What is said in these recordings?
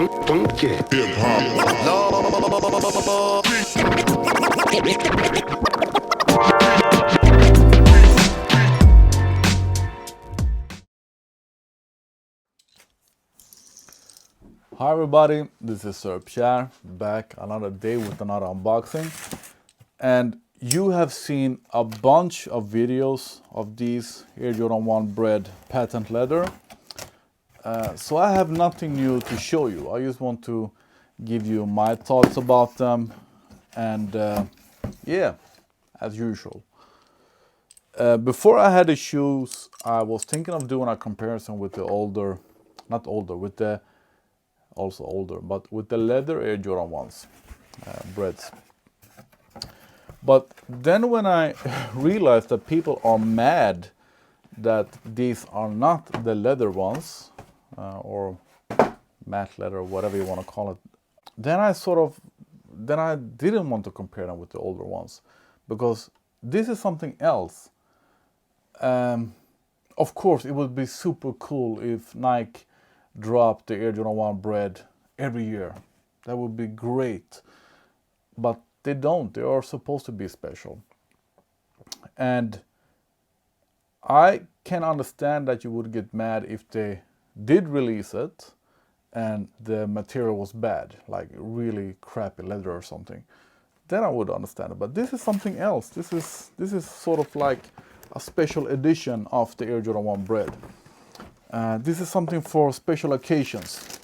funky. Hi everybody, this is Sir Pierre, back another day with another unboxing. And you have seen a bunch of videos of these Air Jordan 1 Bred patent leather. So I have nothing new to show you. I just want to give you my thoughts about them. And yeah, as usual. Before I had the shoes, I was thinking of doing a comparison with the older, not older, with the also older, but with the leather Air Jordan 1s, Breds. But then when I realized that people are mad that these are not the leather ones, or matte leather, or whatever you want to call it, then I didn't want to compare them with the older ones, because this is something else. Of course, it would be super cool if Nike dropped the Air Jordan 1 Bred every year. That would be great. But they don't. They are supposed to be special. And I can understand that you would get mad if they did release it and the material was bad, like really crappy leather or something. Then I would understand it. But this is something else. This is sort of like a special edition of the Air Jordan 1 Bred. This is something for special occasions.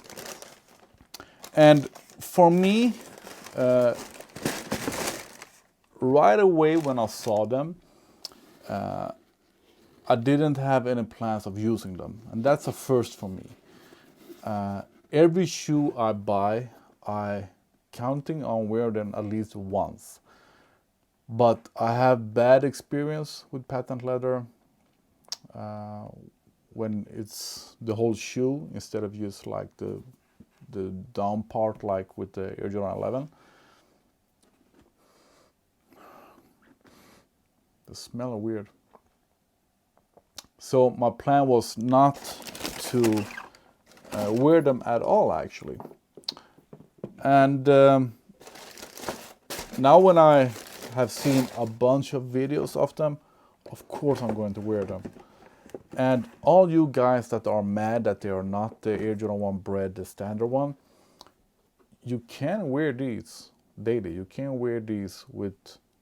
And for me, right away when I saw them, I didn't have any plans of using them. And that's a first for me. Every shoe I buy, I counting on wearing them at least once. But I have bad experience with patent leather. When it's the whole shoe instead of just like the down part, like with the Air Jordan 11. The smell is weird. So my plan was not to wear them at all, actually. And now when I have seen a bunch of videos of them, of course I'm going to wear them. And all you guys that are mad that they are not the Air Jordan 1 Bred, the standard one, you can wear these daily. You can wear these with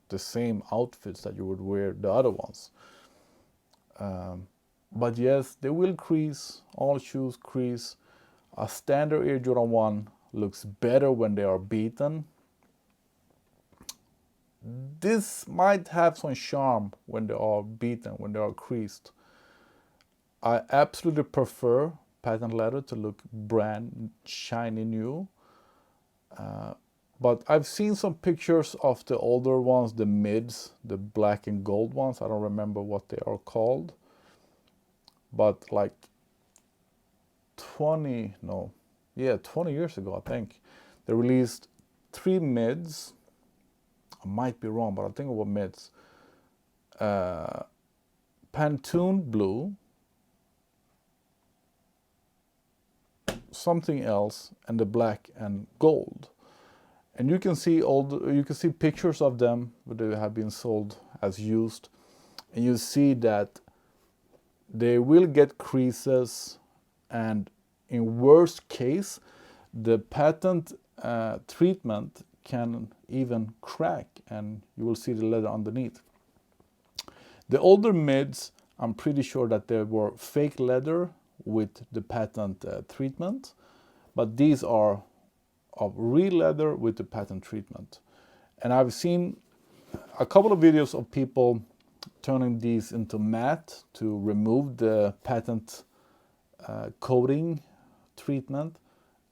the same outfits that you would wear the other ones. But yes, they will crease. All shoes crease. A standard Air Jordan 1 looks better when they are beaten. This might have some charm when they are beaten, when they are creased. I absolutely prefer patent leather to look brand shiny new. But I've seen some pictures of the older ones, the mids, the black and gold ones. I don't remember what they are called. But like 20 years ago, I think, they released 3 mids. I might be wrong, but I think it was mids. Pantone blue, something else, and the black and gold. And you can see pictures of them, but they have been sold as used, and you see that they will get creases, and in worst case, the patent treatment can even crack, and you will see the leather underneath. The older mids, I'm pretty sure that they were fake leather with the patent treatment, but these are of real leather with the patent treatment. And I've seen a couple of videos of people turning these into matte to remove the patent coating treatment,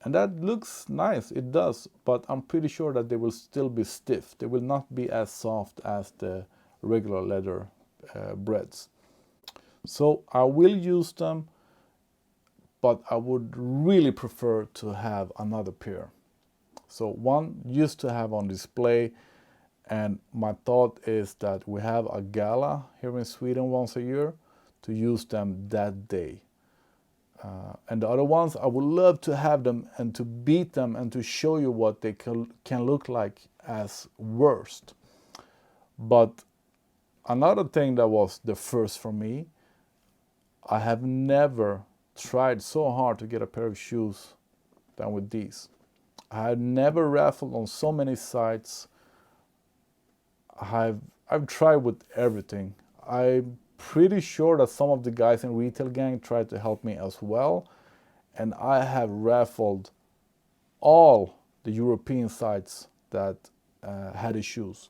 and that looks nice, it does, but I'm pretty sure that they will still be stiff. They will not be as soft as the regular leather Breds. So I will use them, but I would really prefer to have another pair. So one used to have on display, and my thought is that we have a gala here in Sweden once a year to use them that day. And the other ones, I would love to have them and to beat them and to show you what they can look like as worst. But another thing that was the first for me, I have never tried so hard to get a pair of shoes than with these. I have never raffled on so many sites. I've tried with everything. I'm pretty sure that some of the guys in Retail Gang tried to help me as well. And I have raffled all the European sites that had the shoes.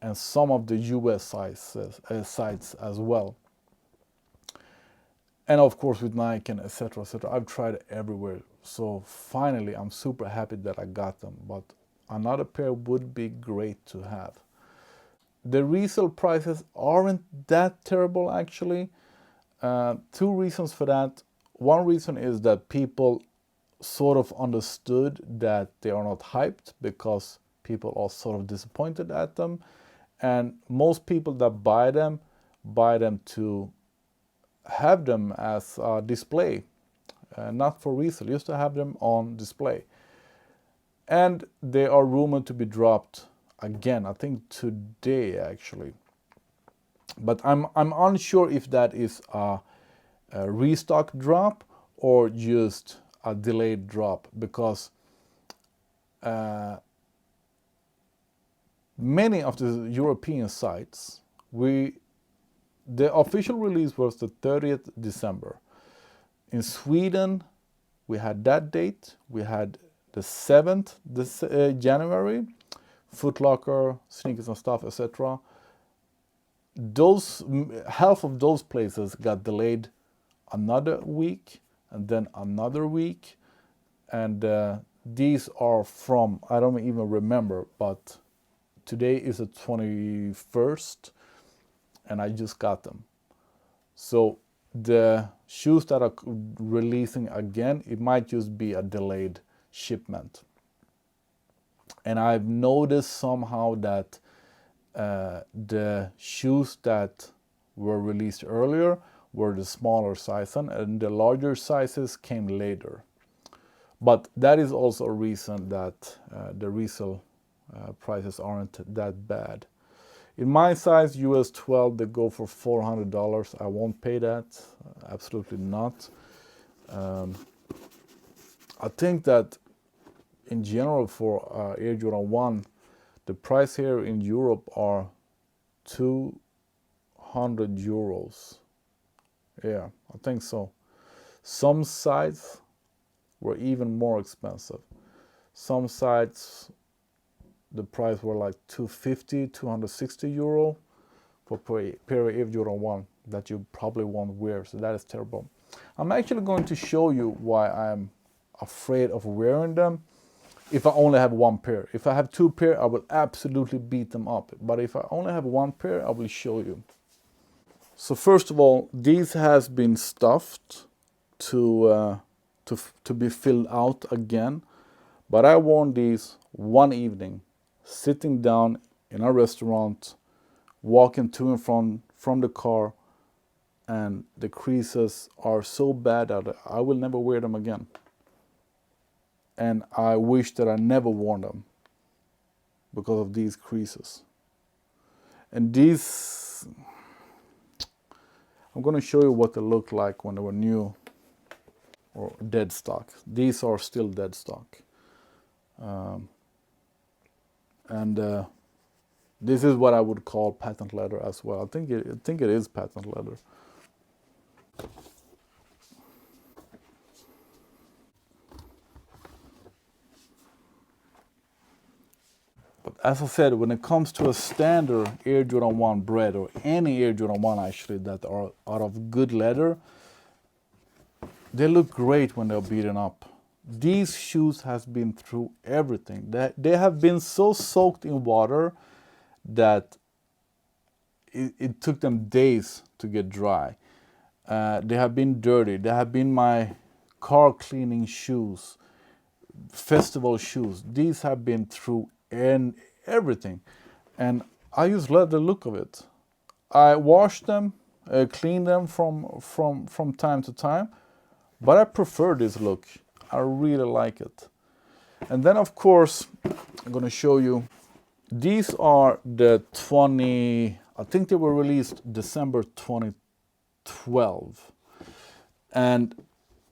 And some of the US sites as well. And of course with Nike and etc. etc. I've tried everywhere. So finally I'm super happy that I got them. But another pair would be great to have. The resale prices aren't that terrible actually. Two reasons for that. One reason is that people sort of understood that they are not hyped because people are sort of disappointed at them. And most people that buy them to have them as a display, not for resale, just to have them on display. And they are rumored to be dropped again, I think today actually. But I'm unsure if that is a restock drop or just a delayed drop, because many of the European sites, the official release was the 30th December. In Sweden, we had that date. We had the 7th January, Foot Locker, Sneakers and Stuff, etc. Half of those places got delayed another week and then another week. And these are from, I don't even remember, but today is the 21st and I just got them. So the shoes that are releasing again, it might just be a delayed shipment. And I've noticed somehow that the shoes that were released earlier were the smaller size and the larger sizes came later. But that is also a reason that the resale prices aren't that bad. In my size, US 12, they go for $400. I won't pay that, absolutely not. I think that in general for Air Jordan 1, the price here in Europe are 200 euros. Yeah, I think so. Some sites were even more expensive. Some sites, the price were like 250, 260 euro for a pair of Air Jordan 1 that you probably won't wear, so that is terrible. I'm actually going to show you why I'm afraid of wearing them if I only have one pair. If I have two pair, I will absolutely beat them up. But if I only have one pair, I will show you. So first of all, these has been stuffed to be filled out again. But I worn these one evening, sitting down in a restaurant, walking to and from the car, and the creases are so bad that I will never wear them again. And I wish that I never worn them because of these creases. And these, I'm going to show you what they look like when they were new or dead stock. These are still dead stock. This is what I would call patent leather as well. I think it is patent leather. But as I said, when it comes to a standard Air Jordan 1 Bred, or any Air Jordan 1 actually that are out of good leather, they look great when they're beaten up. These shoes has been through everything. They have been so soaked in water that it took them days to get dry. They have been dirty. They have been my car cleaning shoes, festival shoes. These have been through everything. And I just love the look of it. I wash them, clean them from time to time. but I prefer this look. I really like it. And then of course, I'm gonna show you, these are the I think they were released December 2012. And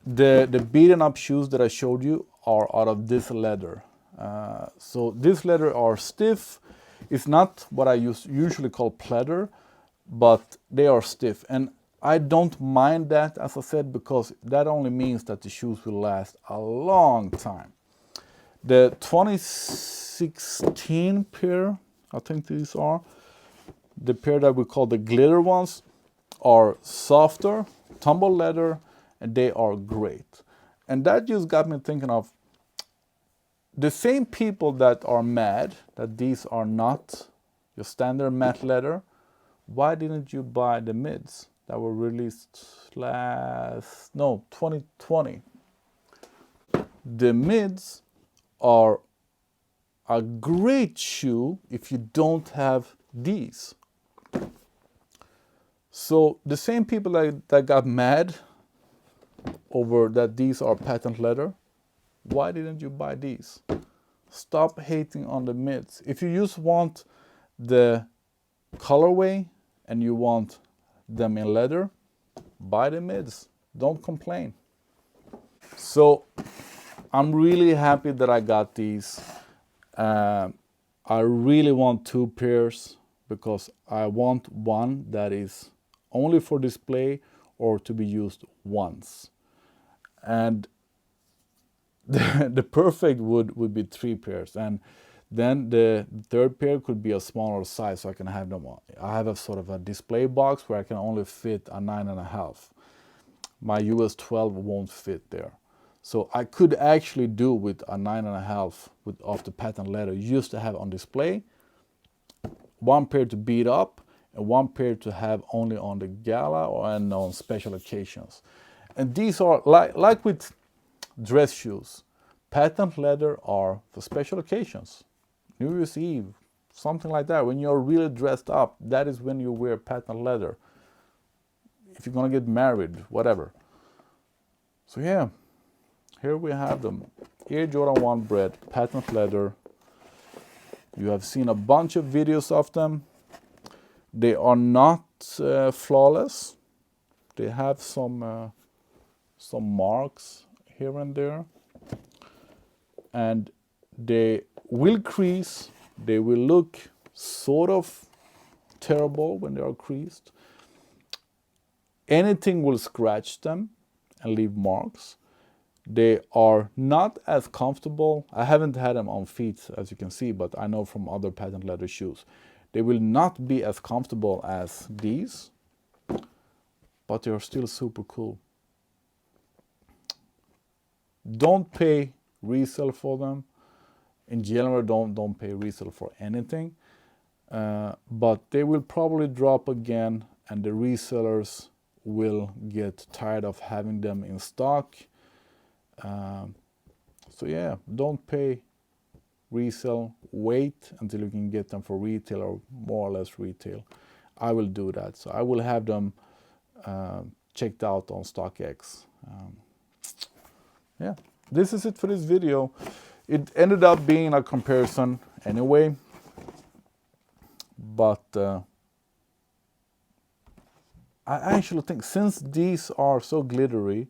the beaten up shoes that I showed you are out of this leather. So this leather are stiff. It's not what I usually call pleather, but they are stiff. And I don't mind that, as I said, because that only means that the shoes will last a long time. The 2016 pair, I think these are, the pair that we call the glitter ones, are softer, tumble leather, and they are great. And that just got me thinking of the same people that are mad that these are not your standard matte leather. Why didn't you buy the mids that were released 2020? The mids are a great shoe if you don't have these. So the same people that got mad over that these are patent leather, why didn't you buy these? Stop hating on the mids. If you just want the colorway and you want them in leather, buy the mids. Don't complain. So I'm really happy that I got these. I really want two pairs because I want one that is only for display or to be used once. And the perfect would be three pairs. And then the third pair could be a smaller size so I can have them on. I have a sort of a display box where I can only fit a 9.5. My US 12 won't fit there. So I could actually do with a 9.5 of the patent leather just to have on display. One pair to beat up and one pair to have only on the gala and on special occasions. And these are like with dress shoes. Patent leather are for special occasions. New Year's Eve, something like that. When you're really dressed up, that is when you wear patent leather. If you're gonna get married, whatever. So yeah, here we have them. Air Jordan 1 Bred, patent leather. You have seen a bunch of videos of them. They are not flawless. They have some marks here and there. And they will crease. They will look sort of terrible when they are creased. Anything will scratch them and leave marks. They are not as comfortable. I haven't had them on feet, as you can see, but I know from other patent leather shoes. They will not be as comfortable as these, but they are still super cool. Don't pay resale for them. In general, don't pay resale for anything. But they will probably drop again, and the resellers will get tired of having them in stock. So yeah, don't pay resale. Wait until you can get them for retail or more or less retail. I will do that. So I will have them checked out on StockX. Yeah, this is it for this video. It ended up being a comparison anyway, but I actually think since these are so glittery,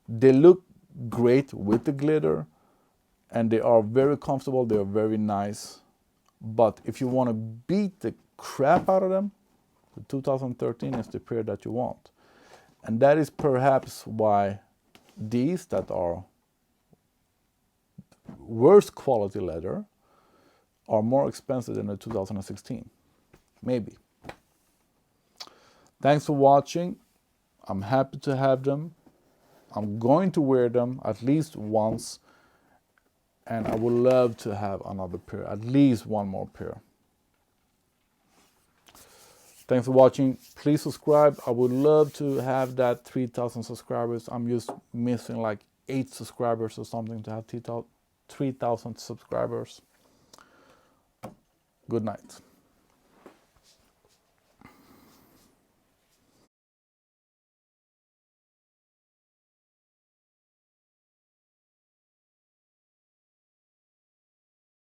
they look great with the glitter and they are very comfortable, they are very nice. But if you want to beat the crap out of them, the 2013 is the pair that you want. And that is perhaps why these that are worse quality leather are more expensive than the 2016. Maybe. Thanks for watching. I'm happy to have them. I'm going to wear them at least once. And I would love to have another pair, at least one more pair. Thanks for watching. Please subscribe. I would love to have that 3,000 subscribers. I'm just missing like 8 subscribers or something to have 3,000 subscribers. Good night.